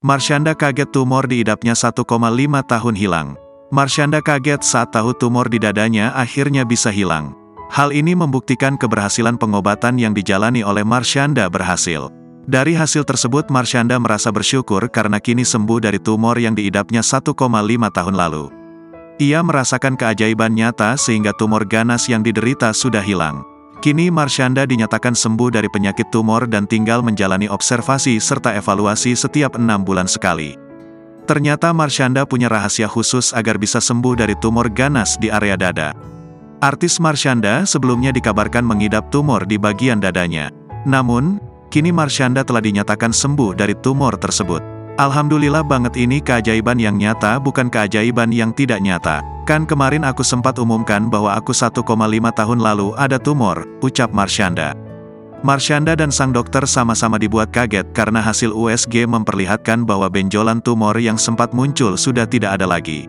Marshanda kaget tumor di idapnya 1,5 tahun hilang. Marshanda kaget saat tahu tumor di dadanya akhirnya bisa hilang. Hal ini membuktikan keberhasilan pengobatan yang dijalani oleh Marshanda berhasil. Dari hasil tersebut Marshanda merasa bersyukur karena kini sembuh dari tumor yang diidapnya 1,5 tahun lalu. Ia merasakan keajaiban nyata sehingga tumor ganas yang diderita sudah hilang. Kini Marshanda dinyatakan sembuh dari penyakit tumor dan tinggal menjalani observasi serta evaluasi setiap 6 bulan sekali. Ternyata Marshanda punya rahasia khusus agar bisa sembuh dari tumor ganas di area dada. Artis Marshanda sebelumnya dikabarkan mengidap tumor di bagian dadanya. Namun, kini Marshanda telah dinyatakan sembuh dari tumor tersebut. Alhamdulillah banget, ini keajaiban yang nyata bukan keajaiban yang tidak nyata. Kan kemarin aku sempat umumkan bahwa aku 1,5 tahun lalu ada tumor, ucap Marshanda. Marshanda dan sang dokter sama-sama dibuat kaget karena hasil USG memperlihatkan bahwa benjolan tumor yang sempat muncul sudah tidak ada lagi.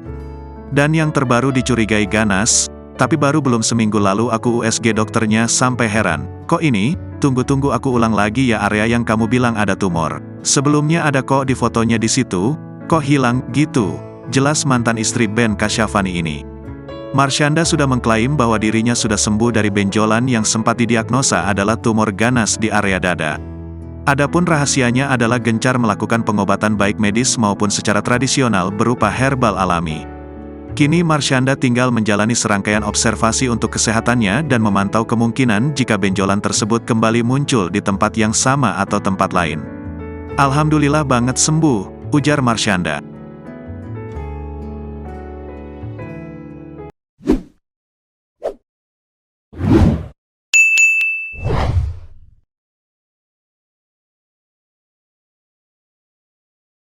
Dan yang terbaru dicurigai ganas, tapi baru belum seminggu lalu aku USG dokternya sampai heran. Kok ini? Tunggu-tunggu aku ulang lagi ya, area yang kamu bilang ada tumor. Sebelumnya ada kok di fotonya di situ, kok hilang gitu? Jelas mantan istri Ben Kasyafani ini. Marshanda sudah mengklaim bahwa dirinya sudah sembuh dari benjolan yang sempat didiagnosa adalah tumor ganas di area dada. Adapun rahasianya adalah gencar melakukan pengobatan baik medis maupun secara tradisional berupa herbal alami. Kini Marshanda tinggal menjalani serangkaian observasi untuk kesehatannya dan memantau kemungkinan jika benjolan tersebut kembali muncul di tempat yang sama atau tempat lain. Alhamdulillah banget sembuh, ujar Marshanda.